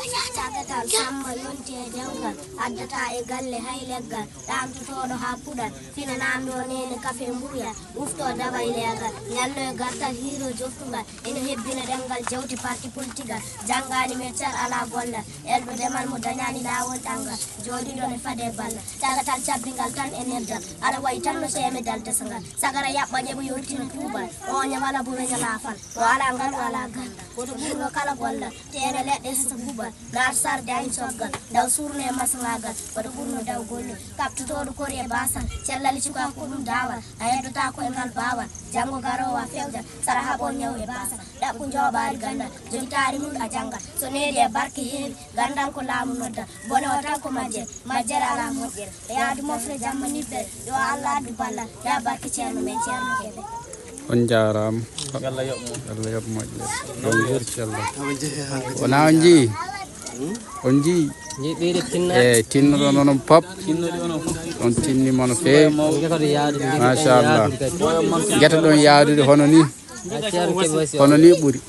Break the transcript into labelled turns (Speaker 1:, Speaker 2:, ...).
Speaker 1: Tagatal samba yonti e jawgal addata e galle hay leggal ɗamtotoɗo ha puɗal fina namdo nene kafe mbuya ufto daba e legal ñallo e gartal hiro joftugal ene hebbina ɗemgal jawti parti politigal janggani meccal ala golla elɗo demal mo dañani lawol ɗangal joɗiɗon e fade balla tagatal cabbingal tan e neddal ala wayi tan no seme dal desagal sagara yaɓɓa ñeɓo yontina tuubal oña wala boweña laafal o ala ngal o ala gal woto ɓurno kala golla tene leɗɗe so guɓal naat sarde añ soggal daw surno e maslagal woto ɓurno daw gollo kaptotoɗo kori e basal cellali cuka ko ɗum dawal a heddota ko e ngal bawal janggo garowo a fewjal sara haɓo ñaw e basal ɗaɓɓu joɓari gandal jogitari mum a janggal so needi e barke heewi gandal ko laamu noddal bone o tan ko majjere ala moƴƴere e yaadu mofre jamma niɓɓere yo Allah addu ballal ya barke ceerno men ceerno keɓe
Speaker 2: on jarama Allah yoɓ moƴƴere on jurcalla wona on jii on jii e tinnoɗo noon pop on tinnima no feewi machallah gueta ɗon yaadude hono ni ɓuuri